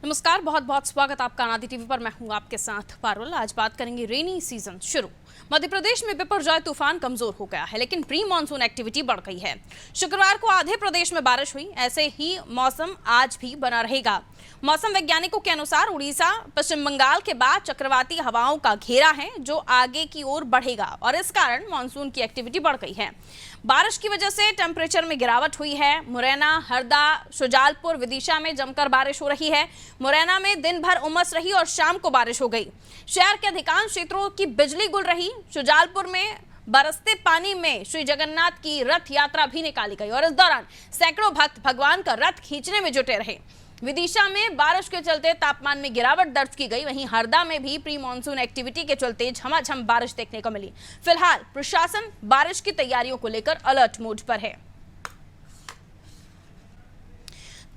नमस्कार, बहुत बहुत स्वागत आपका अनादि टीवी पर। मैं हूं आपके साथ पारुल। आज बात करेंगे रेनी सीजन शुरू। मध्य प्रदेश में बिपरजॉय तूफान कमजोर हो गया है, लेकिन प्री मानसून एक्टिविटी बढ़ गई है। शुक्रवार को आधे प्रदेश में बारिश हुई। ऐसे ही मौसम आज भी बना रहेगा। मौसम वैज्ञानिकों के अनुसार उड़ीसा पश्चिम बंगाल के बाद चक्रवाती हवाओं का घेरा है, जो आगे की ओर बढ़ेगा और इस कारण मानसून की एक्टिविटी बढ़ गई है। बारिश की वजह से टेम्परेचर में गिरावट हुई है। मुरैना, हरदा, शुजालपुर, विदिशा में जमकर बारिश हो रही है। मुरैना में दिन भर उमस रही और शाम को बारिश हो गई। शहर के अधिकांश क्षेत्रों की बिजली गुल रही। शुजालपुर में बरसते पानी में श्री जगन्नाथ की रथ यात्रा भी निकाली गई और इस दौरान सैकड़ों भक्त भगवान का रथ खींचने में जुटे रहे। विदिशा में बारिश के चलते तापमान में गिरावट दर्ज की गई। वहीं हरदा में भी प्री मानसून एक्टिविटी के चलते झमाझम बारिश देखने को मिली। फिलहाल प्रशासन बारिश की तैयारियों को लेकर अलर्ट मोड पर है।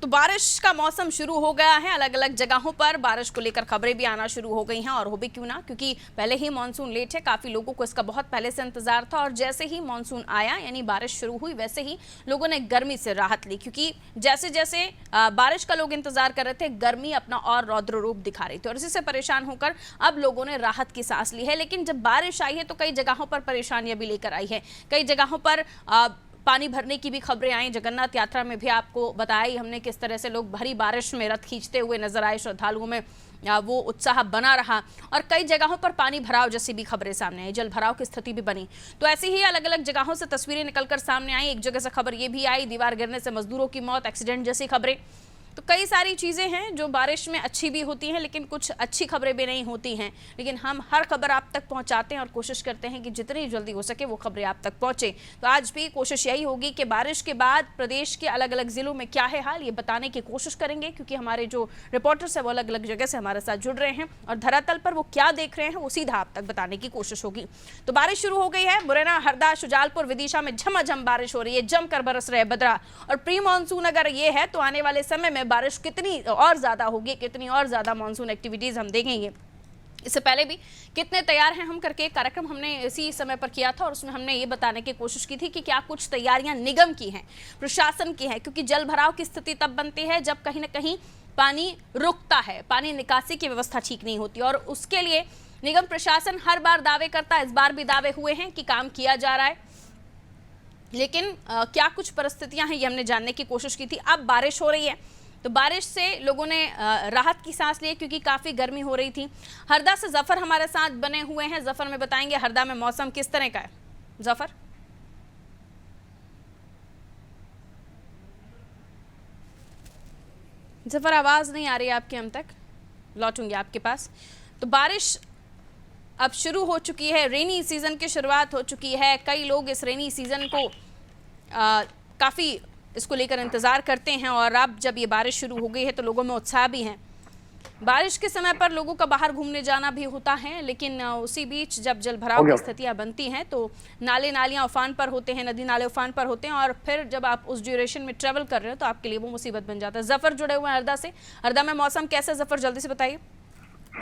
तो बारिश का मौसम शुरू हो गया है। अलग अलग जगहों पर बारिश को लेकर खबरें भी आना शुरू हो गई हैं और हो भी क्यों ना, क्योंकि पहले ही मानसून लेट है। काफ़ी लोगों को इसका बहुत पहले से इंतजार था और जैसे ही मानसून आया यानी बारिश शुरू हुई, वैसे ही लोगों ने गर्मी से राहत ली, क्योंकि जैसे जैसे बारिश का लोग इंतजार कर रहे थे, गर्मी अपना और रौद्र रूप दिखा रही थी और इसी से परेशान होकर अब लोगों ने राहत की सांस ली है। लेकिन जब बारिश आई है तो कई जगहों पर परेशानियां भी लेकर आई है। कई जगहों पर पानी भरने की भी खबरें आई। जगन्नाथ यात्रा में भी आपको बताया ही हमने किस तरह से लोग भरी बारिश में रथ खींचते हुए नजर आए। श्रद्धालुओं में वो उत्साह बना रहा और कई जगहों पर पानी भराव जैसी भी खबरें सामने आई, जल भराव की स्थिति भी बनी। तो ऐसी ही अलग अलग जगहों से तस्वीरें निकलकर सामने आई। एक जगह से खबर ये भी आई, दीवार गिरने से मजदूरों की मौत, एक्सीडेंट जैसी खबरें। तो कई सारी चीज़ें हैं जो बारिश में अच्छी भी होती हैं, लेकिन कुछ अच्छी खबरें भी नहीं होती हैं। लेकिन हम हर खबर आप तक पहुंचाते हैं और कोशिश करते हैं कि जितनी जल्दी हो सके वो खबरें आप तक पहुंचे। तो आज भी कोशिश यही होगी कि बारिश के बाद प्रदेश के अलग अलग जिलों में क्या है हाल, ये बताने की कोशिश करेंगे, क्योंकि हमारे जो रिपोर्टर्स हैं वो अलग अलग जगह से हमारे साथ जुड़ रहे हैं और धरातल पर वो क्या देख रहे हैं वो सीधा आप तक बताने की कोशिश होगी। तो बारिश शुरू हो गई है। मुरैना, हरदा, शुजालपुर, विदिशा में झमाझम बारिश हो रही है। जमकर बरस रहे बदरा और प्री मानसून अगर ये है तो आने वाले समय में बारिश कितनी और ज्यादा होगी, कितनी और ज्यादा मानसून एक्टिविटीज हम देखेंगे। इससे पहले भी कितने तैयार हैं हम करके एक कार्यक्रम हमने इसी समय पर किया था और उसमें हमने ये बताने की कोशिश की थी कि क्या कुछ तैयारियां निगम की हैं, प्रशासन की हैं, क्योंकि जल भराव की स्थिति तब बनती है जब कहीं ना कहीं पानी रुकता है, पानी निकासी की व्यवस्था ठीक नहीं होती और उसके लिए निगम प्रशासन हर बार दावे करता है। इस बार भी दावे हुए हैं कि काम किया जा रहा है, लेकिन क्या कुछ परिस्थितियां हैं ये हमने जानने की कोशिश की थी। अब बारिश हो रही है तो बारिश से लोगों ने राहत की सांस ली, क्योंकि काफ़ी गर्मी हो रही थी। हरदा से जफर हमारे साथ बने हुए हैं। जफर में बताएंगे हरदा में मौसम किस तरह का है। जफर जफर आवाज़ नहीं आ रही है आपकी, हम तक लौटूंगी आपके पास। तो बारिश अब शुरू हो चुकी है, रेनी सीजन की शुरुआत हो चुकी है। कई लोग इस रेनी सीजन को काफ़ी इसको लेकर इंतज़ार करते हैं और अब जब ये बारिश शुरू हो गई है तो लोगों में उत्साह भी है। बारिश के समय पर लोगों का बाहर घूमने जाना भी होता है, लेकिन उसी बीच जब जल भराव की स्थितियां बनती हैं तो नाले नालियां उफान पर होते हैं, नदी नाले उफान पर होते हैं और फिर जब आप उस ड्यूरेशन में ट्रेवल कर रहे हो तो आपके लिए वो मुसीबत बन जाता है। जफर जुड़े हुए हैं हरदा से। हरदा में मौसम कैसा है जफर, जल्दी से बताइए।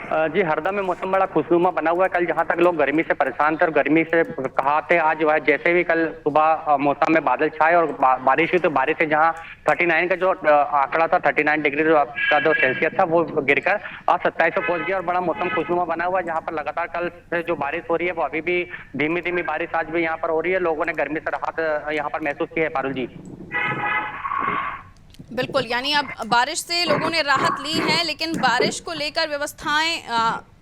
जी, हरदा में मौसम बड़ा खुशनुमा बना हुआ है। कल जहां तक लोग गर्मी से परेशान थे और गर्मी से कहाते, आज वह जैसे भी कल सुबह मौसम में बादल छाए और बारिश हुई तो बारिश से जहां 39 का जो आंकड़ा था, 39 डिग्री का जो सेल्सियस था, वो गिरकर आज 27 पे पहुंच गया और बड़ा मौसम खुशनुमा बना हुआ है। जहाँ पर लगातार कल से जो बारिश हो रही है वो अभी भी धीमी धीमी बारिश आज भी यहाँ पर हो रही है। लोगों ने गर्मी से राहत यहाँ पर महसूस की है। पारुल जी, बिल्कुल, यानी अब बारिश से लोगों ने राहत ली है, लेकिन बारिश को लेकर व्यवस्थाएं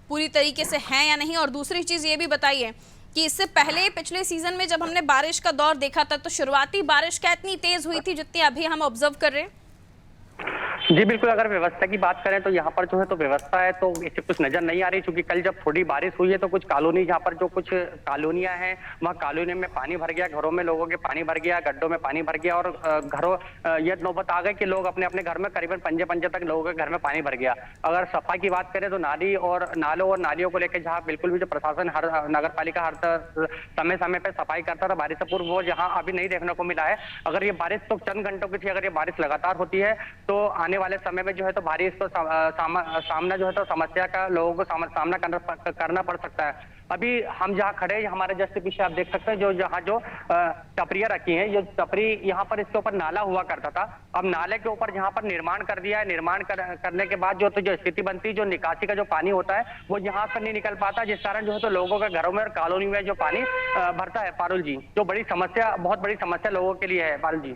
पूरी तरीके से हैं या नहीं। और दूसरी चीज़ ये भी बताइए कि इससे पहले पिछले सीजन में जब हमने बारिश का दौर देखा था तो शुरुआती बारिश क्या इतनी तेज हुई थी जितनी अभी हम ऑब्जर्व कर रहे हैं? जी बिल्कुल, अगर व्यवस्था की बात करें तो यहाँ पर जो है तो व्यवस्था है तो इससे कुछ नजर नहीं आ रही, क्योंकि कल जब थोड़ी बारिश हुई है तो कुछ कॉलोनी, जहाँ पर जो कुछ कॉलोनियां हैं वहाँ कॉलोनी में पानी भर गया, घरों में लोगों के पानी भर गया, गड्ढों में पानी भर गया और घरों ये नौबत आ गई कि लोग अपने अपने घर में करीबन पंजे पंजे तक लोगों के घर में पानी भर गया। अगर सफाई की बात करें तो नाली और नालों और नालियों को लेकर जहाँ बिल्कुल भी जो प्रशासन हर नगर पालिका हर समय समय पर सफाई करता था बारिश से पूर्व, वो जहाँ अभी नहीं देखने को मिला है। अगर ये बारिश तो चंद घंटों की थी, अगर ये बारिश लगातार होती है तो आने आने वाले समय में जो है तो भारी इसको सामना जो है तो समस्या का लोगों को सामना करना पड़ सकता है। अभी हम जहाँ खड़े हैं, हमारे जैसे पीछे आप देख सकते हैं जो जहाँ जो टपरियां रखी हैं, ये टपरी यहाँ पर इसके ऊपर नाला हुआ करता था। अब नाले के ऊपर यहाँ पर निर्माण कर दिया है। निर्माण करने के बाद जो स्थिति बनती है, जो निकासी का जो पानी होता है वो यहाँ पर नहीं निकल पाता, जिस कारण जो है तो लोगों के घरों में और कॉलोनी में जो पानी भरता है पारुल जी, जो बड़ी समस्या, बहुत बड़ी समस्या लोगों के लिए है पारुल जी।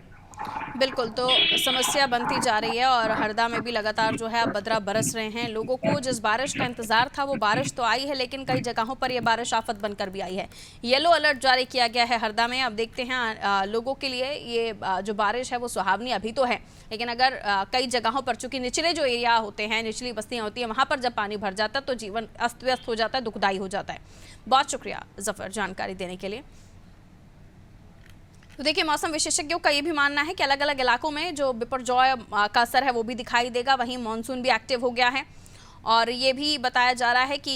बिल्कुल, तो समस्या बनती जा रही है और हरदा में भी लगातार जो है अब बदरा बरस रहे हैं। लोगों को जिस बारिश का इंतजार था वो बारिश तो आई है, लेकिन कई जगहों पर यह बारिश आफत बनकर भी आई है। येलो अलर्ट जारी किया गया है हरदा में। अब देखते हैं लोगों के लिए ये जो बारिश है वो सुहावनी अभी तो है, लेकिन अगर कई जगहों पर, चूंकि निचले जो एरिया होते हैं, निचली बस्तियां होती हैं, वहां पर जब पानी भर जाता है तो जीवन अस्त व्यस्त हो जाता है, दुखदायी हो जाता है। बहुत शुक्रिया जफर जानकारी देने के लिए। तो देखिए, मौसम विशेषज्ञों का ये भी मानना है कि अलग अलग इलाकों में जो बिपरजॉय का असर है वो भी दिखाई देगा। वहीं मॉनसून भी एक्टिव हो गया है और ये भी बताया जा रहा है कि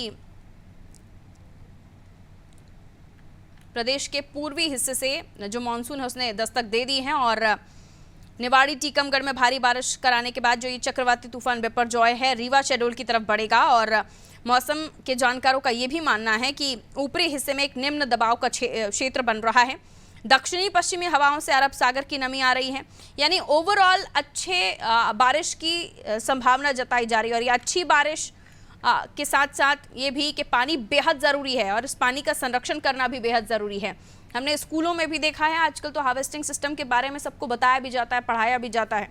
प्रदेश के पूर्वी हिस्से से जो मॉनसून है उसने दस्तक दे दी है और निवाड़ी टीकमगढ़ में भारी बारिश कराने के बाद जो ये चक्रवाती तूफान बिपरजॉय है रीवा शेड्यूल की तरफ बढ़ेगा। और मौसम के जानकारों का ये भी मानना है कि ऊपरी हिस्से में एक निम्न दबाव का क्षेत्र बन रहा है। दक्षिणी पश्चिमी हवाओं से अरब सागर की नमी आ रही है, यानी ओवरऑल अच्छे बारिश की संभावना जताई जा रही है। और ये अच्छी बारिश के साथ साथ ये भी कि पानी बेहद ज़रूरी है और इस पानी का संरक्षण करना भी बेहद ज़रूरी है। हमने स्कूलों में भी देखा है, आजकल तो हार्वेस्टिंग सिस्टम के बारे में सबको बताया भी जाता है, पढ़ाया भी जाता है।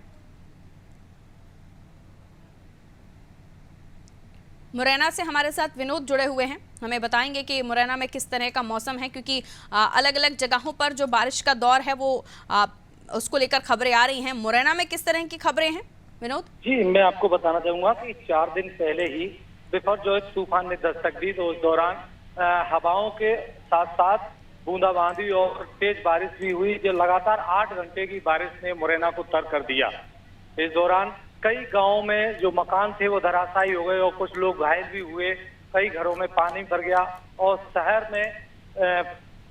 मुरैना से हमारे साथ विनोद जुड़े हुए हैं, हमें बताएंगे कि मुरैना में किस तरह का मौसम है, क्योंकि अलग अलग जगहों पर जो बारिश का दौर है वो उसको लेकर खबरें आ रही हैं। मुरैना में किस तरह की खबरें हैं विनोद? जी, मैं आपको बताना चाहूंगा कि 4 दिन पहले ही बिपरजॉय तूफान ने दस्तक दी, तो उस दौरान हवाओं के साथ साथ बूंदाबांदी और तेज बारिश भी हुई, जो लगातार 8 घंटे की बारिश ने मुरैना को तर कर दिया। इस दौरान कई गांवों में जो मकान थे वो धराशायी हो गए और कुछ लोग घायल भी हुए। कई घरों में पानी भर गया और शहर में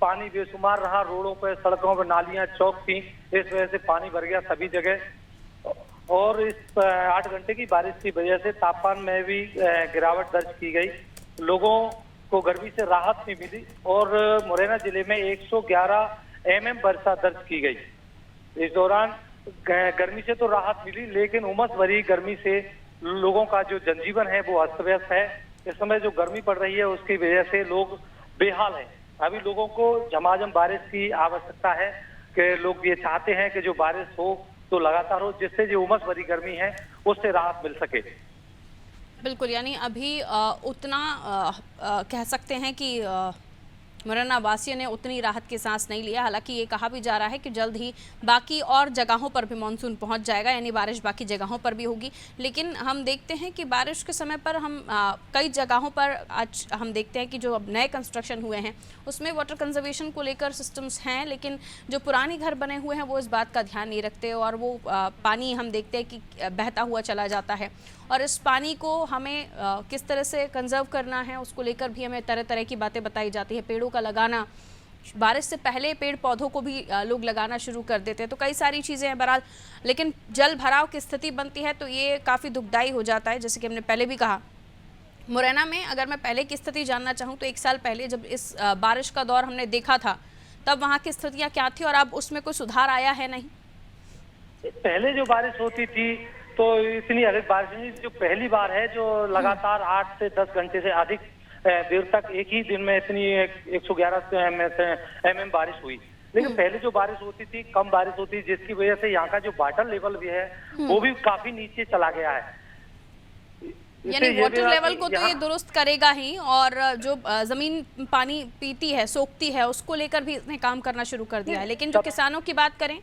पानी बेशुमार रहा। रोडों पर, सड़कों पर नालियां चौक थी, इस वजह से पानी भर गया सभी जगह। और इस 8 घंटे की बारिश की वजह से तापमान में भी गिरावट दर्ज की गई। लोगों को गर्मी से राहत नहीं मिली और मुरैना जिले में 111 mm वर्षा दर्ज की गई। इस दौरान गर्मी से तो राहत मिली, लेकिन उमस भरी गर्मी से लोगों का जो जनजीवन है वो अस्त व्यस्त है। इस समय जो गर्मी पड़ रही है उसकी वजह से लोग बेहाल हैं। अभी लोगों को झमाझम बारिश की आवश्यकता है कि लोग ये चाहते हैं कि जो बारिश हो तो लगातार हो, जिससे जो उमस भरी गर्मी है उससे राहत मिल सके। बिल्कुल, यानी अभी उतना कह सकते हैं कि मुरैना वासियों ने उतनी राहत की सांस नहीं लिया। हालांकि ये कहा भी जा रहा है कि जल्द ही बाकी और जगहों पर भी मानसून पहुंच जाएगा, यानी बारिश बाकी जगहों पर भी होगी। लेकिन हम देखते हैं कि बारिश के समय पर हम कई जगहों पर आज हम देखते हैं कि जो अब नए कंस्ट्रक्शन हुए हैं उसमें वाटर कंजर्वेशन को लेकर सिस्टम्स हैं, लेकिन जो पुराने घर बने हुए हैं वो इस बात का ध्यान नहीं रखते और वो पानी हम देखते हैं कि बहता हुआ चला जाता है। और इस पानी को हमें किस तरह से कंजर्व करना है उसको लेकर भी हमें तरह तरह की बातें बताई जाती है। पेड़ों का लगाना, बारिश से पहले पेड़ पौधों को भी लोग लगाना शुरू कर देते हैं, तो कई सारी चीज़ें हैं बहरहाल। लेकिन जल भराव की स्थिति बनती है तो ये काफ़ी दुखदायी हो जाता है। जैसे कि हमने पहले भी कहा, मुरैना में अगर मैं पहले की स्थिति जानना चाहूँ तो 1 साल पहले जब इस बारिश का दौर हमने देखा था तब वहाँ की स्थितियाँ क्या थी और अब उसमें कोई सुधार आया है? नहीं, पहले जो बारिश होती थी तो इतनी अधिक बारिश नहीं, जो पहली बार है जो लगातार 8 से 10 घंटे से अधिक देर तक एक ही दिन में इतनी 111 mm बारिश हुई। लेकिन पहले जो बारिश होती थी कम बारिश होती, जिसकी वजह से यहाँ का जो वाटर लेवल भी है वो भी काफी नीचे चला गया है। यानी वाटर लेवल को तो ये दुरुस्त करेगा ही और जो जमीन पानी पीती है, सोखती है, उसको लेकर भी इसने काम करना शुरू कर दिया है। लेकिन जो किसानों की बात करें,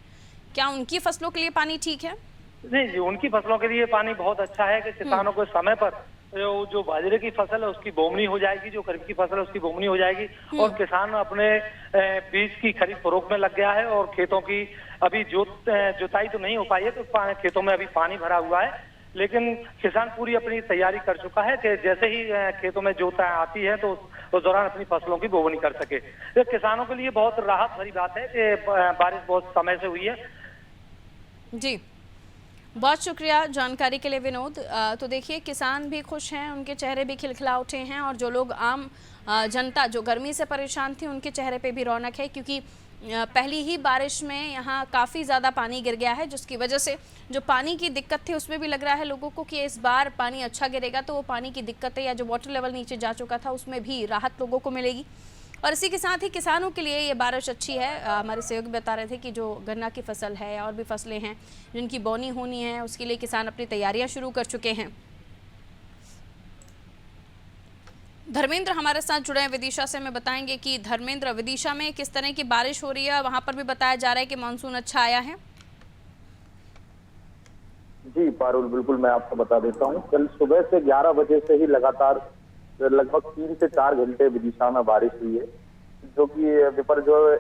क्या उनकी फसलों के लिए पानी ठीक है? नहीं जी, उनकी फसलों के लिए पानी बहुत अच्छा है कि किसानों को समय पर जो बाजरे की फसल है उसकी बोवनी हो जाएगी, जो खरीफ की फसल है उसकी बोवनी हो जाएगी और किसान अपने बीज की खरीद फरोख्त में लग गया है। और खेतों की अभी जुताई तो नहीं हो पाई है, तो खेतों में अभी पानी भरा हुआ है, लेकिन किसान पूरी अपनी तैयारी कर चुका है कि जैसे ही खेतों में जोताई आती है तो उस दौरान अपनी फसलों की बोवनी कर सके। तो किसानों के लिए बहुत राहत भरी बात है कि बारिश बहुत समय से हुई है। जी, बहुत शुक्रिया जानकारी के लिए विनोद। तो देखिए किसान भी खुश हैं, उनके चेहरे भी खिलखिला उठे हैं और जो लोग आम जनता जो गर्मी से परेशान थी उनके चेहरे पे भी रौनक है, क्योंकि पहली ही बारिश में यहाँ काफ़ी ज़्यादा पानी गिर गया है, जिसकी वजह से जो पानी की दिक्कत थी उसमें भी लग रहा है लोगों को कि इस बार पानी अच्छा गिरेगा तो वो पानी की दिक्कतें या जो वाटर लेवल नीचे जा चुका था उसमें भी राहत लोगों को मिलेगी। और इसी के साथ ही किसानों के लिए ये बारिश अच्छी है। हमारे सहयोगी बता रहे थे कि जो गन्ना की फसल है और भी फसलें हैं जिनकी बोनी होनी है उसके लिए किसान अपनी तैयारियां शुरू कर चुके हैं। धर्मेंद्र हमारे साथ जुड़े हैं विदिशा से, हमें बताएंगे कि धर्मेंद्र विदिशा में किस तरह की बारिश हो रही है, वहां पर भी बताया जा रहा है कि मानसून अच्छा आया है। जी पारुल, बिल्कुल मैं आपको बता देता हूँ। कल सुबह से 11 बजे से ही लगातार लगभग 3 से 4 घंटे विदिशा में बारिश हुई है, जो कि विपर्जय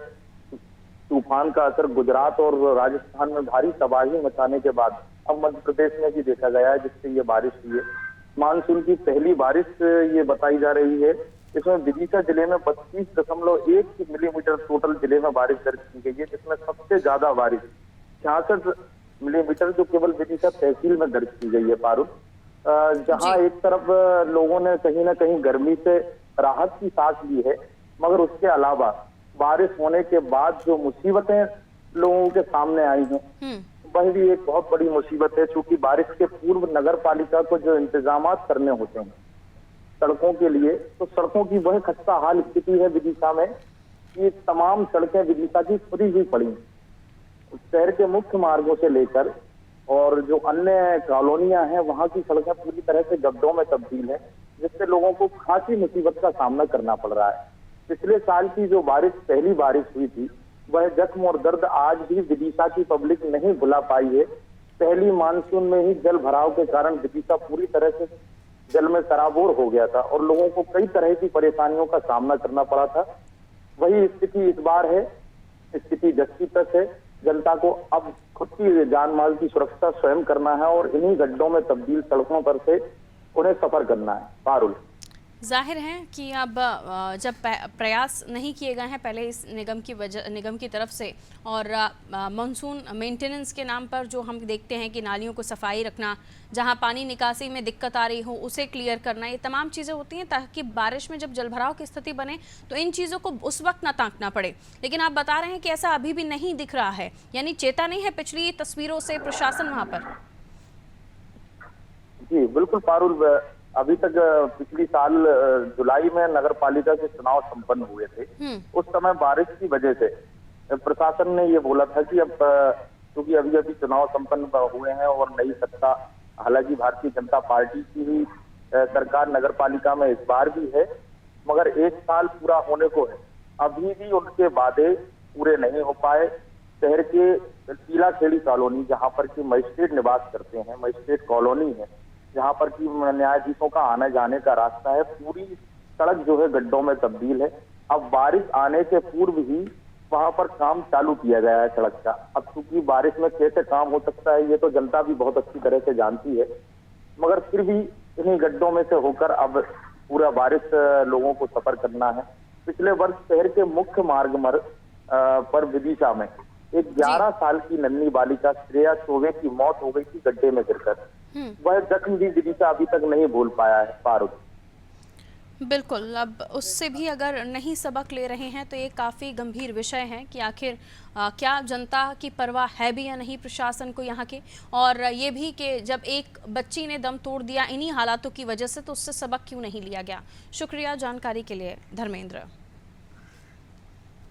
तूफान का असर गुजरात और राजस्थान में भारी तबाही मचाने के बाद अब मध्य प्रदेश में भी देखा गया है, जिससे ये बारिश हुई है। मानसून की पहली बारिश ये बताई जा रही है। इसमें विदिशा जिले में 32.1 मिलीमीटर टोटल जिले में बारिश दर्ज की गई है, जिसमें सबसे ज्यादा बारिश 66 मिलीमीटर जो केवल विदिशा तहसील में दर्ज की गई है पारुल। जहां एक तरफ लोगों ने कहीं ना कहीं गर्मी से राहत की सांस ली है, मगर उसके अलावा बारिश होने के बाद जो मुसीबतें लोगों के सामने आई हैं वह भी एक बहुत बड़ी मुसीबत है। क्योंकि बारिश के पूर्व नगर पालिका को जो इंतजाम करने होते हैं सड़कों के लिए, तो सड़कों की वह खस्ता हाल स्थिति है विदिशा में कि तमाम सड़कें विदिशा की खुदी ही पड़ी। शहर के मुख्य मार्गों से लेकर और जो अन्य कॉलोनियां हैं वहां की सड़कें पूरी तरह से गड्ढों में तब्दील है, जिससे लोगों को खासी मुसीबत का सामना करना पड़ रहा है। पिछले साल की जो बारिश पहली बारिश हुई थी वह जख्म और दर्द आज भी विदिशा की पब्लिक नहीं भुला पाई है। पहली मानसून में ही जल भराव के कारण विदिशा पूरी तरह से जल में सराबोर हो गया था और लोगों को कई तरह की परेशानियों का सामना करना पड़ा था। वही स्थिति इस बार है। स्थिति जस्ती तक है। जनता को अब खुद की जान माल की सुरक्षा स्वयं करना है और इन्हीं गड्ढों में तब्दील सड़कों पर से उन्हें सफर करना है। पारुल, जाहिर है कि अब जब प्रयास नहीं किए गए हैं पहले इस निगम की तरफ से और मानसून मेंटेनेंस के नाम पर जो हम देखते हैं कि नालियों को सफाई रखना, जहां पानी निकासी में दिक्कत आ रही हो उसे क्लियर करना, ये तमाम चीज़ें होती हैं ताकि बारिश में जब जलभराव की स्थिति बने तो इन चीज़ों को उस वक्त ना ताकना पड़े। लेकिन आप बता रहे हैं कि ऐसा अभी भी नहीं दिख रहा है, यानी चेता नहीं है पिछली तस्वीरों से प्रशासन वहाँ पर। जी बिल्कुल पारुल, अभी तक पिछली साल जुलाई में नगर पालिका के चुनाव संपन्न हुए थे। उस समय बारिश की वजह से प्रशासन ने ये बोला था कि अब क्योंकि अभी अभी चुनाव संपन्न हुए हैं और नई सत्ता, हालांकि भारतीय जनता पार्टी की ही सरकार नगर पालिका में इस बार भी है, मगर 1 साल पूरा होने को है, अभी भी उनके वादे पूरे नहीं हो पाए। शहर के टीला खेड़ी कॉलोनी जहाँ पर की मजिस्ट्रेट निवास करते हैं, मजिस्ट्रेट कॉलोनी है जहाँ पर की न्यायाधीशों का आने जाने का रास्ता है, पूरी सड़क जो है गड्ढों में तब्दील है। अब बारिश आने से पूर्व ही वहां पर काम चालू किया गया है सड़क का। अब चूंकि बारिश में कैसे काम हो सकता है ये तो जनता भी बहुत अच्छी तरह से जानती है, मगर फिर भी इन्हीं गड्ढों में से होकर अब पूरा बारिश लोगों को सफर करना है। पिछले वर्ष शहर के मुख्य मार्ग पर विदिशा में एक 11 साल की नन्ही बालिका श्रेया चौबे की मौत हो गई थी गड्ढे में गिरकर। वह जख्म भी विदिशा अभी तक नहीं भूल पाया है पारुल। बिल्कुल, अब उससे भी अगर नहीं सबक ले रहे हैं तो ये काफ़ी गंभीर विषय है कि आखिर क्या जनता की परवाह है भी या नहीं प्रशासन को यहाँ के, और ये भी कि जब एक बच्ची ने दम तोड़ दिया इन्हीं हालातों की वजह से तो उससे सबक क्यों नहीं लिया गया। शुक्रिया जानकारी के लिए धर्मेंद्र।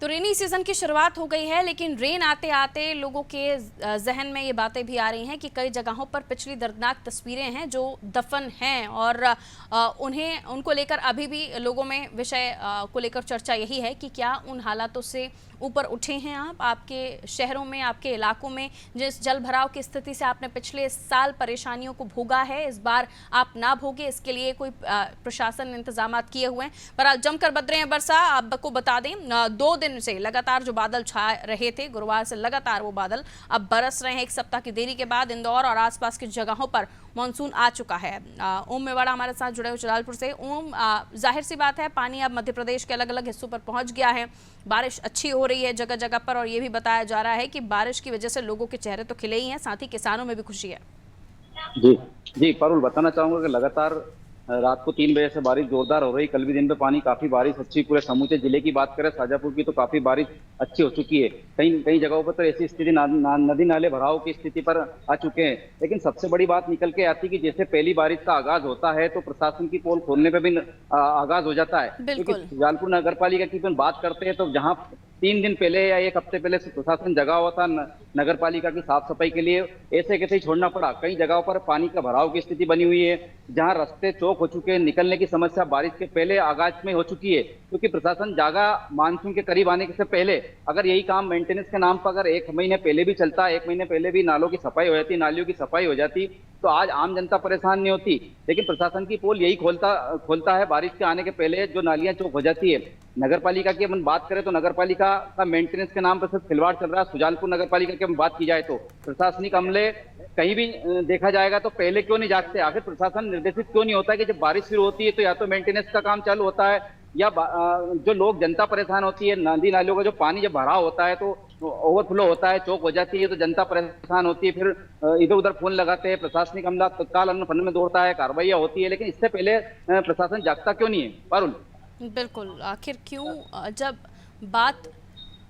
तो रेनी सीजन की शुरुआत हो गई है, लेकिन रेन आते आते लोगों के जहन में ये बातें भी आ रही हैं कि कई जगहों पर पिछली दर्दनाक तस्वीरें हैं जो दफन हैं और उनको लेकर अभी भी लोगों में विषय को लेकर चर्चा यही है कि क्या उन हालातों से ऊपर उठे हैं आप, आपके शहरों में, आपके इलाकों में जिस जल भराव की स्थिति से आपने पिछले साल परेशानियों को भोगा है, इस बार आप ना भोगे इसके लिए कोई प्रशासन ने इंतजाम किए हुए हैं। पर आज जमकर बदरे हैं वर्षा। आपको बता दें 2 दिन से लगातार जो बादल छा रहे थे, गुरुवार से लगातार वो बादल अब बरस रहे हैं। 1 सप्ताह की देरी के बाद इंदौर और आसपास की जगहों पर मानसून आ चुका है। ओम मेवाड़ा हमारे साथ जुड़े हुए जलालपुर से। ओम, जाहिर सी बात है पानी अब मध्य प्रदेश के अलग अलग हिस्सों पर पहुंच गया है, बारिश अच्छी हो रही है जगह जगह पर, और ये भी बताया जा रहा है कि बारिश की वजह से लोगों के चेहरे तो खिले ही हैं, साथ ही किसानों में भी खुशी है। जी जी पारुल, बताना चाहूंगा कि लगातार रात को 3 बजे से बारिश जोरदार हो रही। कल भी दिन में पानी काफी बारिश अच्छी, पूरे समूचे जिले की बात करें शाजापुर की तो काफी बारिश अच्छी हो चुकी है। कई कई जगहों पर तो ऐसी स्थिति नदी नाले भराव की स्थिति पर आ चुके हैं। लेकिन सबसे बड़ी बात निकल के आती कि जैसे पहली बारिश का आगाज होता है तो प्रशासन की पोल खोलने पर भी आगाज हो जाता है। क्योंकि सुजालपुर नगर पालिका की बात करते हैं तो जहाँ 3 दिन पहले या 1 हफ्ते पहले प्रशासन जगा हुआ था नगर पालिका की साफ सफाई के लिए, ऐसे कैसे ही छोड़ना पड़ा। कई जगहों पर पानी का भराव की स्थिति बनी हुई है, जहां रास्ते चौक हो चुके हैं, निकलने की समस्या बारिश के पहले आगाज में हो चुकी है। क्योंकि प्रशासन जागा मानसून के करीब आने से पहले, अगर यही काम मेंटेनेंस के नाम पर अगर 1 महीने पहले भी चलता, 1 महीने पहले भी नालों की सफाई हो जाती, नालियों की सफाई हो जाती, तो आज आम जनता परेशान नहीं होती। लेकिन प्रशासन की पोल यही खोलता है बारिश के आने के पहले, जो नालियां चौक हो जाती है। नगर पालिका की अपन बात करें तो नगर पालिका का मेंटेनेंस के नाम पर सिर्फ खिलवाड़ चल रहा है। सुजालपुर नगर पालिका की बात की जाए तो प्रशासनिक अमले कहीं भी देखा जाएगा तो पहले क्यों नहीं जागते? आखिर प्रशासन निर्देशित क्यों नहीं होता कि जब बारिश शुरू होती है तो या तो मेंटेनेंस का काम चालू होता है, या जो लोग जनता परेशान होती है, नदी नालियों का जो पानी जब भराव होता है तो ओवरफ्लो होता है, चौक हो जाती है, तो जनता परेशान होती है, फिर इधर उधर फोन लगाते हैं, प्रशासनिक अमला तत्काल अन्य में दौड़ता है, कार्रवाइयां होती है। लेकिन इससे पहले प्रशासन जागता क्यों नहीं है पारुल? बिल्कुल, आखिर क्यों जब बात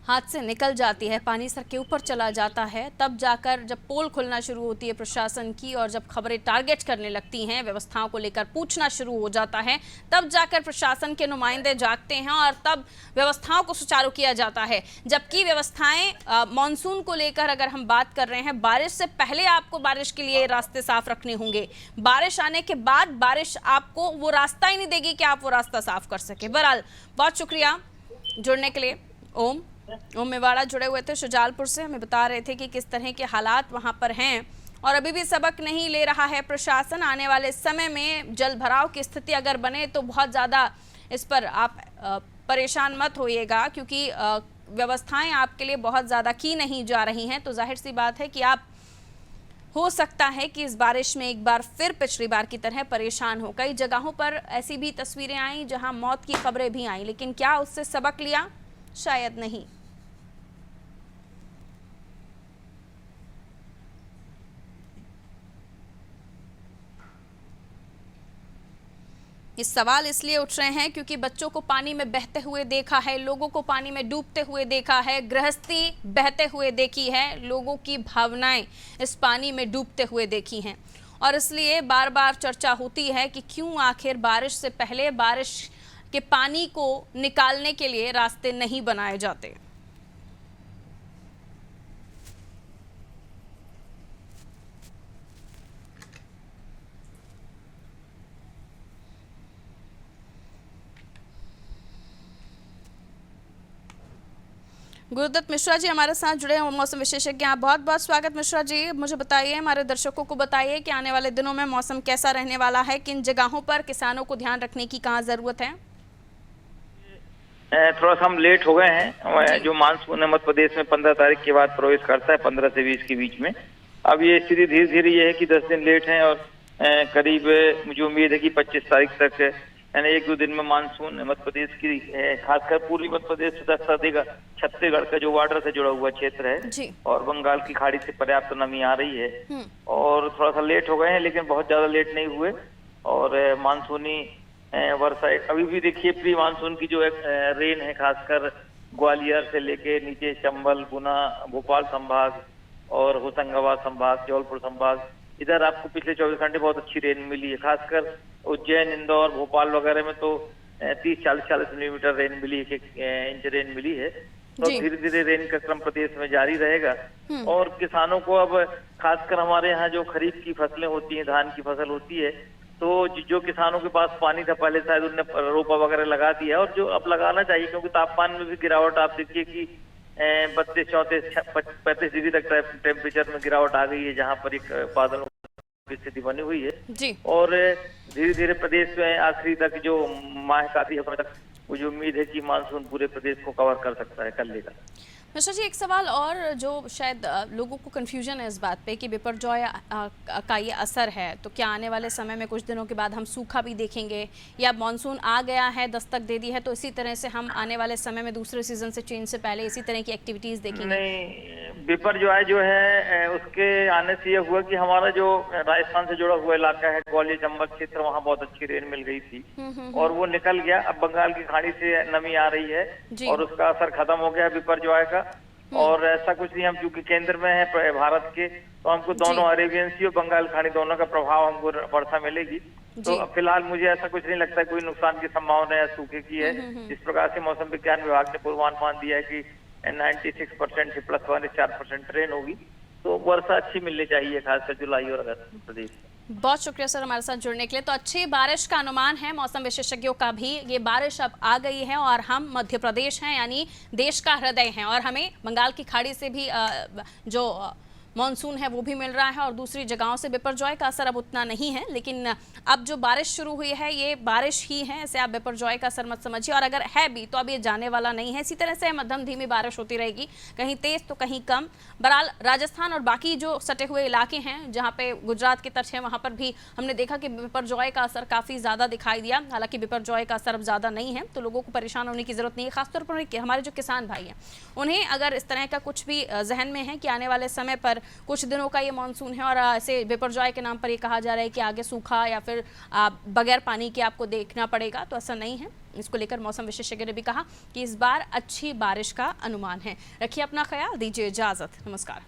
हाथ से निकल जाती है, पानी सर के ऊपर चला जाता है, तब जाकर जब पोल खुलना शुरू होती है प्रशासन की और जब खबरें टारगेट करने लगती हैं, व्यवस्थाओं को लेकर पूछना शुरू हो जाता है, तब जाकर प्रशासन के नुमाइंदे जागते हैं और तब व्यवस्थाओं को सुचारू किया जाता है। जबकि व्यवस्थाएं मानसून को लेकर अगर हम बात कर रहे हैं, बारिश से पहले आपको बारिश के लिए रास्ते साफ रखने होंगे, बारिश आने के बाद बारिश आपको वो रास्ता ही नहीं देगी कि आप वो रास्ता साफ कर सके। बहरहाल बहुत शुक्रिया जुड़ने के लिए। ओम मेवाड़ा जुड़े हुए थे शुजालपुर से, हमें बता रहे थे कि किस तरह के हालात वहां पर हैं और अभी भी सबक नहीं ले रहा है प्रशासन। आने वाले समय में जल भराव की स्थिति अगर बने तो बहुत ज़्यादा इस पर आप परेशान मत होइएगा, क्योंकि व्यवस्थाएं आपके लिए बहुत ज़्यादा की नहीं जा रही हैं। तो जाहिर सी बात है कि आप हो सकता है कि इस बारिश में एक बार फिर पिछली बार की तरह परेशान हो। कई जगहों पर ऐसी भी तस्वीरें आई जहां मौत की खबरें भी आई, लेकिन क्या उससे सबक लिया? शायद नहीं। ये सवाल इसलिए उठ रहे हैं क्योंकि बच्चों को पानी में बहते हुए देखा है, लोगों को पानी में डूबते हुए देखा है, गृहस्थी बहते हुए देखी है, लोगों की भावनाएं इस पानी में डूबते हुए देखी हैं, और इसलिए बार बार चर्चा होती है कि क्यों आखिर बारिश से पहले बारिश के पानी को निकालने के लिए रास्ते नहीं बनाए जाते। गुरुदत्त मिश्रा जी हमारे साथ जुड़े हैं, मौसम विशेषज्ञ। आप बहुत बहुत स्वागत मिश्रा जी। मुझे बताइए, हमारे दर्शकों को बताइए कि आने वाले दिनों में मौसम कैसा रहने वाला है, किन जगहों पर किसानों को ध्यान रखने की कहाँ जरूरत है? थोड़ा सा हम लेट हो गए हैं। जो मानसून है मध्य प्रदेश में 15 तारीख के बाद प्रवेश करता है, 15 से 20 के बीच में। अब ये स्थिति धीरे धीरे ये है कि 10 दिन लेट है और करीब मुझे उम्मीद है कि 25 तारीख तक यानी 1-2 दिन में मानसून मध्य प्रदेश की खासकर पूर्वी मध्य प्रदेश से छत्तीसगढ़ का जो बॉर्डर से जुड़ा हुआ क्षेत्र है और बंगाल की खाड़ी से पर्याप्त नमी आ रही है और थोड़ा सा लेट हो गए हैं, लेकिन बहुत ज्यादा लेट नहीं हुए। और मानसूनी वर्षा अभी भी देखिए, प्री मानसून की जो रेन है खासकर ग्वालियर से लेके नीचे चंबल, गुना, भोपाल संभाग और होशंगाबाद संभाग, जबलपुर संभाग, इधर आपको पिछले 24 घंटे बहुत अच्छी रेन मिली है। खासकर उज्जैन, इंदौर, भोपाल वगैरह में तो 30-40 मिलीमीटर रेन मिली है, 1 इंच रेन मिली है। तो धीरे धीरे रेन का क्रम प्रदेश में जारी रहेगा और किसानों को अब खासकर हमारे यहाँ जो खरीफ की फसलें होती हैं, धान की फसल होती है, तो जो किसानों के पास पानी था पहले शायद उनने रोपा वगैरह लगा दिया और जो अब लगाना चाहिए, क्योंकि तापमान में भी गिरावट आप देखिए कि 32, 34, 35 डिग्री तक टेम्परेचर में गिरावट आ गई है, जहाँ पर एक बादलों की स्थिति बनी हुई है जी। और धीरे धीरे प्रदेश में आखिरी तक जो माह काफी हद तक मुझे उम्मीद है कि मानसून पूरे प्रदेश को कवर कर सकता है, कर लेगा। मिश्रा जी, एक सवाल और जो शायद लोगों को कंफ्यूजन है इस बात पे कि बिपरजॉय का ये असर है, तो क्या आने वाले समय में कुछ दिनों के बाद हम सूखा भी देखेंगे, या मानसून आ गया है, दस्तक दे दी है, तो इसी तरह से हम आने वाले समय में दूसरे सीजन से चेंज से पहले इसी तरह की एक्टिविटीज देखेंगे? नहीं, बिपरजॉय जो है उसके आने से ये हुआ कि हमारा जो राजस्थान से जुड़ा हुआ इलाका है, ग्वालियर चंबल क्षेत्र, वहाँ बहुत अच्छी रेन मिल गई थी और वो निकल गया। अब बंगाल की खाड़ी से नमी आ रही है और उसका असर खत्म हो गया बिपरजॉय का। और ऐसा कुछ नहीं, हम चूंकि केंद्र में है भारत के, तो हमको दोनों अरेबियन सी और बंगाल खाड़ी दोनों का प्रभाव हमको वर्षा मिलेगी। तो फिलहाल मुझे ऐसा कुछ नहीं लगता कोई नुकसान की संभावना या सूखे की है। जिस प्रकार से मौसम विज्ञान विभाग ने पूर्वानुमान दिया है कि 96% से +1 4% ट्रेन होगी, तो वर्षा अच्छी मिलनी चाहिए, खासकर जुलाई और अगस्त प्रदेश में। बहुत शुक्रिया सर हमारे साथ जुड़ने के लिए। तो अच्छी बारिश का अनुमान है मौसम विशेषज्ञों का भी। ये बारिश अब आ गई है और हम मध्य प्रदेश हैं, यानी देश का हृदय हैं, और हमें बंगाल की खाड़ी से भी जो मॉनसून है वो भी मिल रहा है और दूसरी जगहों से बिपरजॉय का असर अब उतना नहीं है। लेकिन अब जो बारिश शुरू हुई है ये बारिश ही है, ऐसे आप बिपरजॉय का असर मत समझिए, और अगर है भी तो अब ये जाने वाला नहीं है। इसी तरह से मध्यम धीमी बारिश होती रहेगी, कहीं तेज तो कहीं कम। बहरहाल राजस्थान और बाकी जो सटे हुए इलाके हैं जहाँ पे गुजरात के तट है, वहाँ पर भी हमने देखा कि बिपरजॉय का असर काफ़ी ज़्यादा दिखाई दिया। हालांकि बिपरजॉय का असर अब ज़्यादा नहीं है, तो लोगों को परेशान होने की ज़रूरत नहीं है। खासतौर पर हमारे जो किसान भाई हैं, उन्हें अगर इस तरह का कुछ भी जहन में है कि आने वाले समय पर कुछ दिनों का ये मानसून है और ऐसे बिपरजॉय के नाम पर ये कहा जा रहा है कि आगे सूखा या फिर बगैर पानी के आपको देखना पड़ेगा, तो ऐसा नहीं है। इसको लेकर मौसम विशेषज्ञ ने भी कहा कि इस बार अच्छी बारिश का अनुमान है। रखिए अपना ख्याल, दीजिए इजाजत, नमस्कार।